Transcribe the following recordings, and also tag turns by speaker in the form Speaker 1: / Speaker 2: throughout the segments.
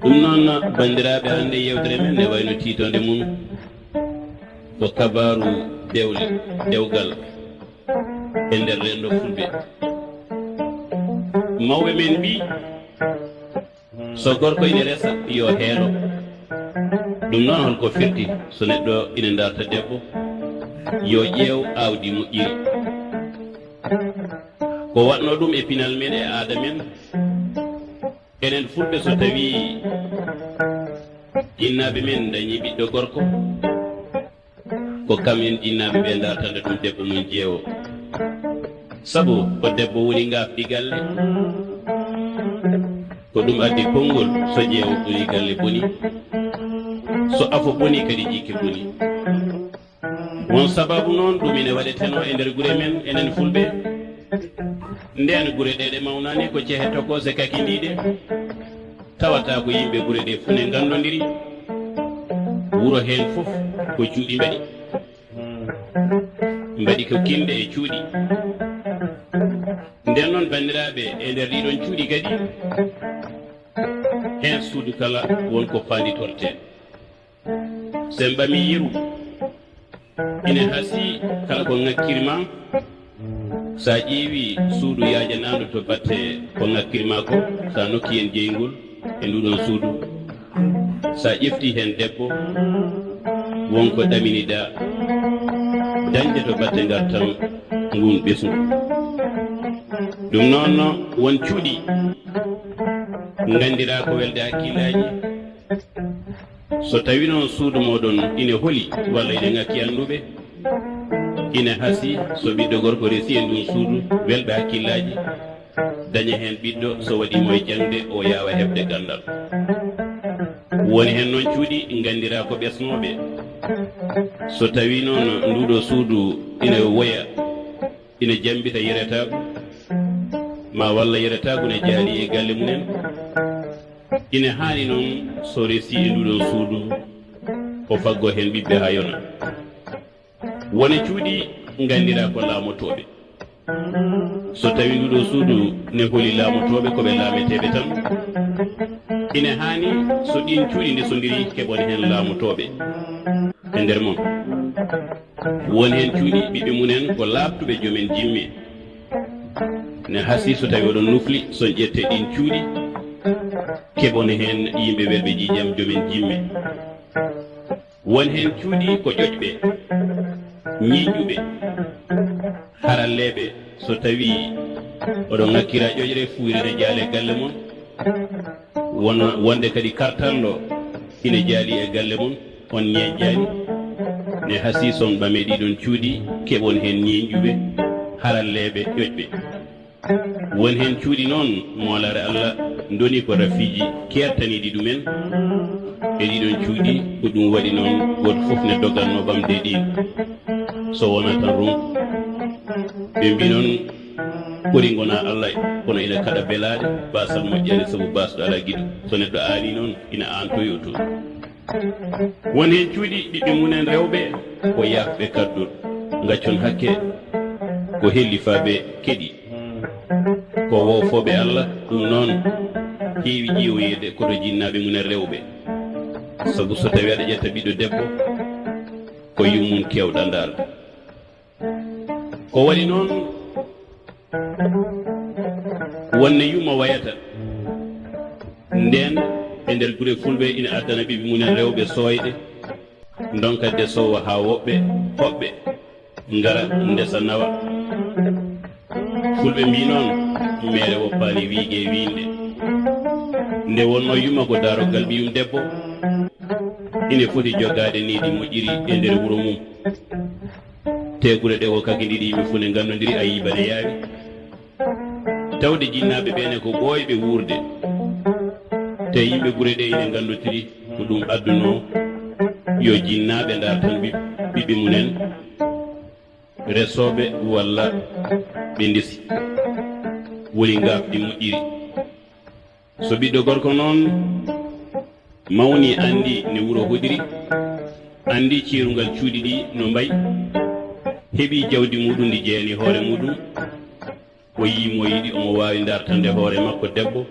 Speaker 1: noon bandiraɓe hannde yewtere men ne wayno tiitonde mum ko kabaru ɗewgal e nder rendo fulɓe. Mawɓe men mbi so gorko ine resa yo heelo. Ɗum noon holko firti so neɗɗo ine darta debbo yo ƴeew aawdi moƴƴiri. Ko waɗno ɗum e pinal men e aada men, enen fulɓe so tawi jinnaɓe men dañi ɓiɗɗo gorko, ko kamen jinnaɓe ɓe dartande ɗum debbo mum jeewo. Sabu ko debbo woni ngafɗi galle, ko ɗum addi konngol so ƴeewo ɓuri galle boni, so afo boni kadi jikke boni. Won sababu noon ɗum ine waɗeteno e nder gure men enen fulɓe. Nden gure ɗe ɗe mawnani ko cehe tokose kakindiɗe, tawata ko yimɓe gure ɗe fune gandodiri, wuro hen fof ko cuuɗi mbaɗi ko kinde e cuuɗi. Nden noon bandiraɓe e nder ɗiɗon cuuɗi kadi hen suudu kala wonko panditorte. Sen ɓami yeru ine hasi kala ko ŋakkirma, sa ƴeewi suudu yajanano to batte ko ŋakkirma ko, sa nokki hen jeygol e nduɗon suudu, sa ƴefti hen debbo wonko ɗaminiɗa dañde to batte gartam ngun ɓesngu. Ɗum noon won cuuɗi gandira ko welde hakkillaji, so tawi noon suudu moɗon ine holi walla ine ŋakki anduɓe, ine hasi so ɓiɗɗo gorko resi e ndun suudu welɓe hakkillaji, daña hen ɓiɗɗo so waɗimo e jangde o yawa heɓde gandal. Woni hen noon cuuɗi gandira ko ɓesnoɓe, so tawi noon nduɗo suudu ine woya, ine jambita yeretagu, ma walla yeretagu ne jaali e galle mumen, ine haani noon so resi e nduɗon suudu o faggo hen ɓiɓɓe ha yona. Wone cuuɗi gandira ko laamotoɓe, so tawi nduɗo suudu ne holi laamotoɓe koɓe laameteɓe tan, ine haani so ɗin cuuɗi ndesodiri keɓon hen laamotoɓe e nder mon. Woni hen cuuɗi ɓiɓɓe munen ko laabtuɓe jomen jimmi, ne hasi so tawi oɗon nufli son ƴette ɗin cuuɗi keɓon hen yimɓe welɓe jiijam jomen jimme. Won hen cuuɗi ko ƴoƴɓe ñiiƴuɓe haralleɓe, so tawi oɗon ŋakkira ƴoƴre fuyrene jaale galle mon, wonde kadi kartallo ine jaali e galle mon, on ñeeƴƴani, ne hasi son ɓame ɗiɗon cuuɗi keɓon hen ñiiƴuɓe haralleɓe ƴoƴɓe. Won hen cuuɗi noon moolare Allah doni ko rafiji kertaniɗi ɗumen e ɗiɗon cuuɗi, ko ɗum waɗi noon goto fof ne doganno ɓamde ɗin, so wona tan rum. Ɓe mbi noon ɓuri gona Allah kono ina kaɗa belaɗe, basal moƴƴani sabu basɗo ala guiɗo, so neɗɗo aani noon ina antoyo to. Won hen cuuɗi ɓiɓɓe munen rewɓe ko yafɓe kaddol, gaccon hakke ko hellifaɓe keɗi, ko wofoɓe Allah. Ɗum noon heewi ƴiwoyede koto jinnaɓe munen rewɓe, sabu so tawi aɗa ƴetta ɓiɗɗo debbo ko yummum kewɗa darde. Ko waɗi noon wonne yumma wayata, nden e nder gure fulɓe ina addana ɓiɓɓe munen rewɓe sooyɗe, donka desowo ha woɓɓe hoɓɓe ngara ndesa nawa. Fulɓe mbi noon mere woppani wiige wiinde, nde wonno yumma ko darogal ɓiyum debbo ine foti jogade niiɗi moƴƴiri e nder wuro mum. Te gure ɗe ko kakidiɗi yimɓe fuu ne gandodiri a yibane yaawi, tawde jinnaɓe ɓene ko ɓooyɓe wuurde, te yimɓe gure ɗe ine gandotiri ko ɗum adduno yo jinnaɓe dartan ɓiɓɓe munen resoɓe walla ɓe ndesi, woni ngafɗi moƴƴiri. So ɓiɗɗo gorko noon mawni andi ne wuro hodiri, andi cirugal cuuɗi ɗi no mbayi, heɓi jawdi muɗum ndi jeeyani hoore muɗum, o yimo yiɗi omo wawi dartande hoore makko debbo,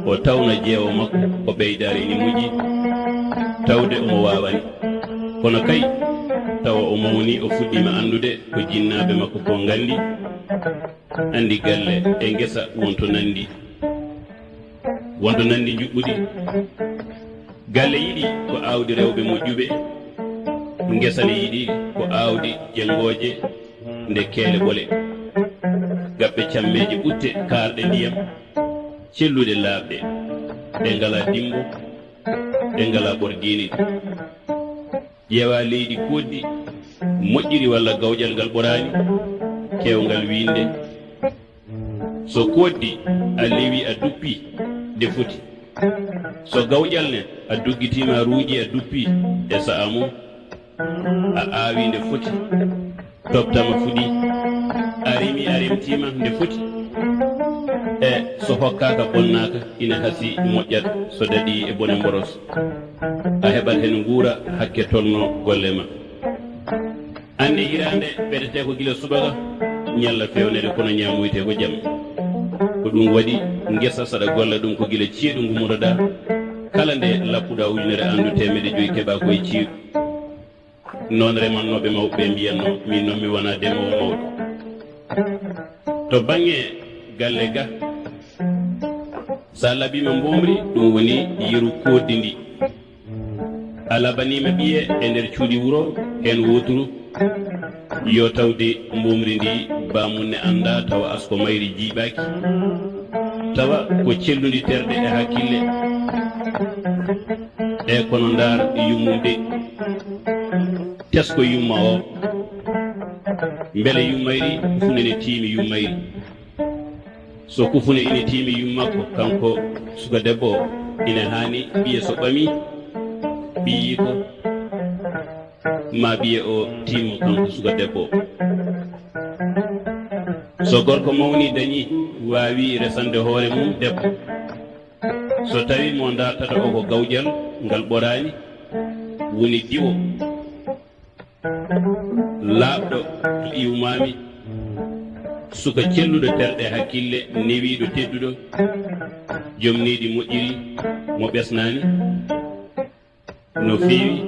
Speaker 1: o tawna jeewo makko o ɓeydare ni moƴƴi tawde omo wawani kono kay tawa o mawni o fuɗɗima andude ko jinnaɓe makko ko gandi andi galle e ngesa wonto nandi juɓɓuɗi galle yiɗi ko awdi rewɓe moƴƴuɓe ngesa ne yiɗi ko awdi jengoje nde keele ɓole gaɓɓe cammeje ɓutte karɗe ndiyam celluɗe laaɓɗe ɗe ngala dimbo ɗe ngala ɓordini ƴeewa leydi koddi moƴƴiri walla gawƴal ngal ɓorani kewgal winde so koddi a lewi a duppi de foti so gawƴal ne a doggitima ruuji a duppi e sa'a mum a aawi nde foti tobtama fuɗi a rimi a remtima nde foti e so hokkaka bonnaka ina hasi moƴƴat so daɗi e bone mboros a heɓat hen guura hakke tolno golle ma ande hirande ɓeɗete ko gila subaka ñalla fewnede kono ñamoyte ko jaam ko ɗum waɗi ngesa saɗa golla ɗum ko gila ceeɗu ngumuroɗa kala nde lappuɗa ujunere andu 500 keɓa koye ceeɗu noon remannoɓe mawɓe mbiyanno min noon mi wona demowo mawɗo to bange galle ga sa labima mbomri ɗum woni yeru koddi ndi a labanima ɓiye e nder cuuɗi wuro hen woturu yo tawde mbomri ndi bamunne anda tawa asko mayri jiiɓaki tawa ko cellundi terɗe e hakkille e kono ndar yummumde tesko yumma o beele yummayri kufunene tiimi yummayri so kufune ine tiimi yummakko kanko suka debbo ina hani ɓiye so ɓami ɓiyi ko ma ɓiye o timmo kanko suka debbo so gorko mawni dañi wawi resande hoore mum debbo so tawi mo dartata o ko gawƴal ngal ɓorani woni diwo laaɓɗo to iwmami suka celluɗo terɗe hakkille newiɗo tedduɗo joom niidi moƴƴiri mo ɓesnani no feewi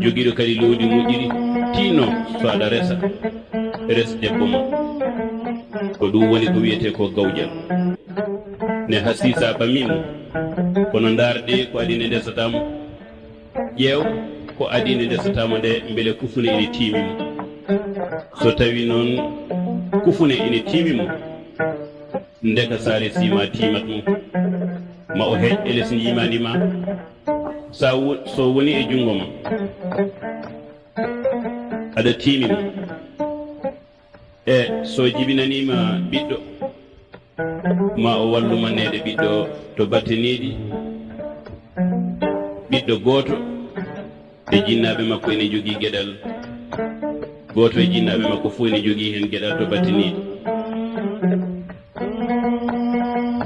Speaker 1: joguiɗo kadi lowdi moƴƴiri tinno so aɗa res debbo ma ko ɗum woni ko wiyete ko gawƴal ne hasisa ɓamimo kono darde ko adine ndesatamo ƴeew ko adine ndesatamo nde beele kufune ine timimo so tawi noon kufune ine timimo ndeka saare sima timat mum ma o heej e less jimadi ma so woni e jungo ma aɗa timimo e so jibinanima ɓiɗɗo ma o walluma nede ɓiɗɗo to batteniɗi ɓiɗɗo goto e jinnaɓe makko ene jogui gueɗal goto e jinnaɓe makko fo ene jogui hen gueɗal to batteniɗi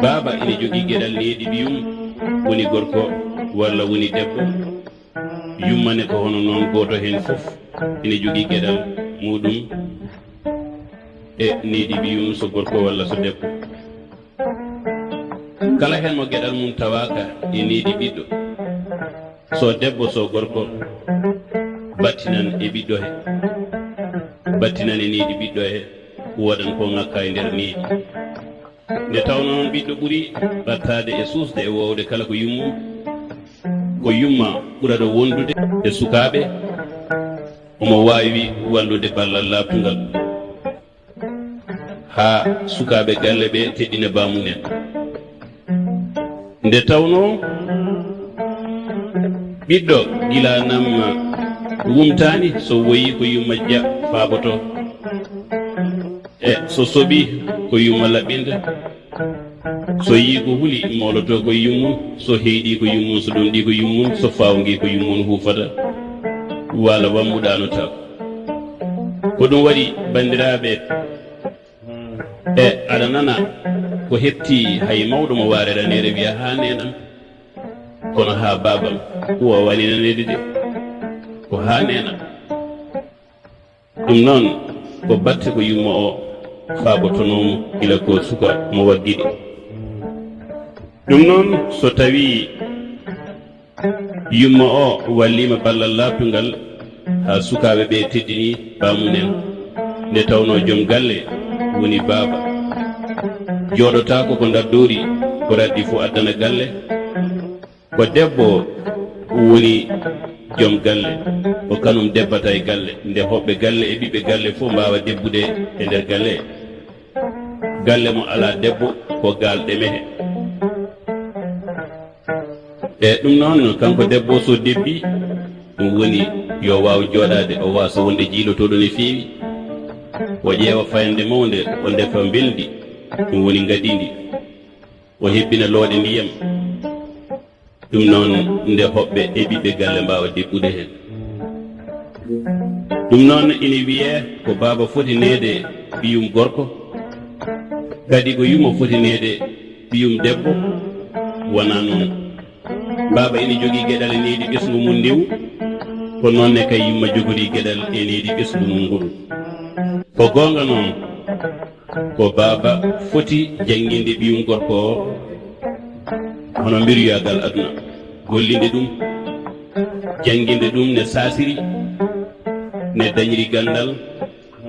Speaker 1: baaba ene jogui gueɗal needi ɓiyum woni gorko walla woni debbo yummane ko hono noon goto hen foof ene jogui gueɗal muɗum e needi ɓiyum so gorko walla so debbo kala hen mo gueɗal mum tawaka e needi ɓiɗɗo so debbo so gorko battinan e ɓiɗɗo he battinan e needi ɓiɗɗo he wodan ko ngakka e nder needi nde tawno noon ɓiɗɗo ɓuuri battade e suusde e wowde kala ko yummum ko yumma ɓurata wondude e sukaɓe omo wawi wallude ballal labtugal ha sukaɓe galle ɓe teɗɗina bamunen nde tawno ɓiɗɗo gila nam wumtani so woyi ko yumma ja faaboto e so soɓi ko yumma laɓɓinta so yi ko huuli moloto ko yummum so heyɗi ko yummum so ɗum ɗi ko yummum so fawgi ko yummum hufata wala wammuɗano taw ko ɗum waɗi bandiraɓe e aɗa nana ko hetti hay mawɗo mo wareranere wiya ha nenam kono ha babam uwa walinanede de ko ha nenam ɗum noon ko batte ko yumma o faabotonomo ila ko suka mo waggiɗi ɗum noon so tawi yumma o wallima ballal labtungal ha sukaɓe ɓe teddini bamunen nde tawno joom galle woni baaba joɗotako ko daddori ko raddi fo addana galle ko debbo woni joom galle ko kanum debbata e galle nde hoɓɓe galle e ɓiɓɓe galle fof mbawa debbude e nder galle galle mo ala debbo ko gal ɗemehe e ɗum noon kanko debbo so debbi ɗum woni yo waw joɗade o wasa wonde jiilotoɗo no feewi o ƴeewa fayande mawde o ndefa beldi ɗum woni gadidi o hebbina looɗe ndiyam ɗum noon nde hoɓɓe e ɓiɓɓe galle mbawa debbude hen ɗum noon ina wiye ko baaba foti nede ɓiyum gorko kadi ko yumma foti nede ɓiyum debbo wona noon baaba ina jogui gueɗal e needi ɓesgu mum ndew ko noonne kay yumma jogori gueɗal e needi ɓesgu mum ngol ko gonga noon ko baaba foti jangguinde ɓiyum gorko o hono mbiryogal aduna gollinde ɗum jangguinde ɗum ne sasiri ne dañiri gandal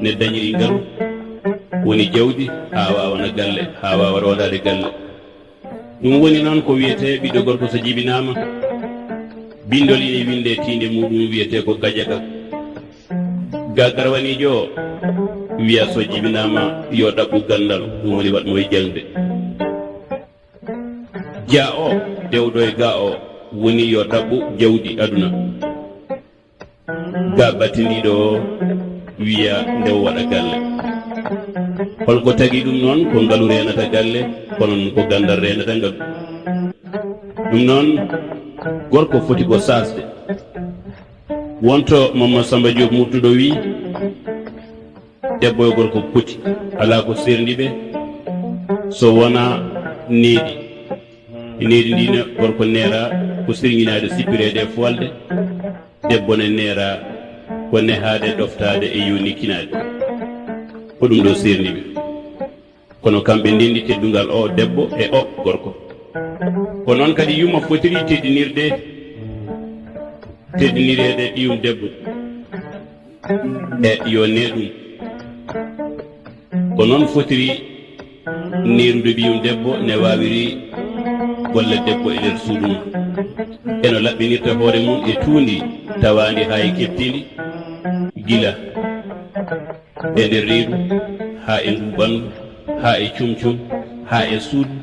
Speaker 1: ne dañiri ngaru woni jawdi ha wawana galle ha wawa rodade galle ɗum woni noon ko wiyete ɓiɗɗo gorko so jibinama bindol ine winde tinde muɗum wiyete ko gaƴaga gagarwanijo wiya so jibinama yo ɗaɓɓu gandal ɗum woni waɗmo e jangde ja o dewɗo e ga o woni yo ɗaɓɓu jawdi aduna ga battindiɗo o wiya ndew waɗa galle holko tagi ɗum noon ko ngalu renata galle kono ko gandal renata ngalu ɗum noon gorko foti ko sasde wonto Mama Samba Diop murtuɗo wi debbo e gorko poti ala ko serdiɓe so wona needi needi ndine gorko neera ko sirñinade sippirede e folde debbo ne neera ko nehade ɗoftade e yonikkinade ko ɗum ɗo serdiɓe kono kamɓe ndendi teddungal o debbo e o gorko ko noon kadi yumma fotiri teddinirede ɓiyum debbo e yo ne ɗum ko noon fotiri nerude ɓiyum debbo ne wawiri golle debbo e nder suudu mum eno laɓɓinirta hoore mum e tuundi tawandi ha e kettindi gila e nder reedu ha e nduɓandu ha e cumcum ha e suudu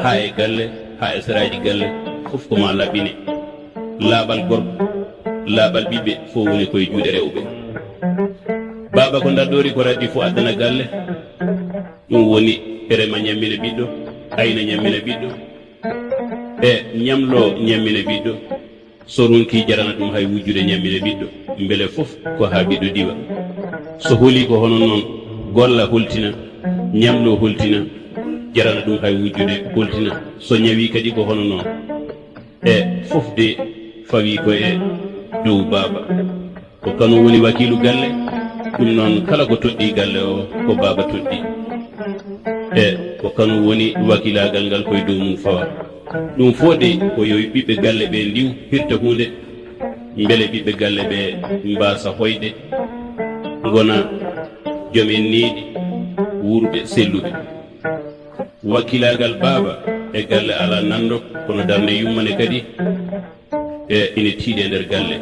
Speaker 1: ha e galle ha e saraji galle fof ko ma laɓɓine laaɓal gorko laaɓal ɓiɓɓe fo woni koye juuɗe rewɓe baaba ko daddori ko raddi fo addana galle ɗum woni rema ñammina ɓiɗɗo ayna ñammina ɓiɗɗo e ñamlo ñammina ɓiɗɗo so runki jarana ɗum hay wujjude ñammina ɓiɗɗo beele fof ko ha ɓiɗɗo diwa so hooli ko hono noon golla holtina ñamlo holtina jarana ɗum hay wujjude holtina so ñawi kadi ko hono noon e fof de fawi ko e dow baaba ko kano woni wakilu galle ɗum noon kala ko toɗɗi galle o ko baaba toɗɗi e ko kano woni wakilagal ngal koye dow mum fawa ɗum fode ko yo ɓiɓɓe galle ɓe ndiw hirta hunde beele ɓiɓɓe galle ɓe mbasa hoyde gona joom en needi wurɓe selluɓe wakkilagal baaba e galle ala nando kono darde yummane kadi e ine tiiɗe nder galle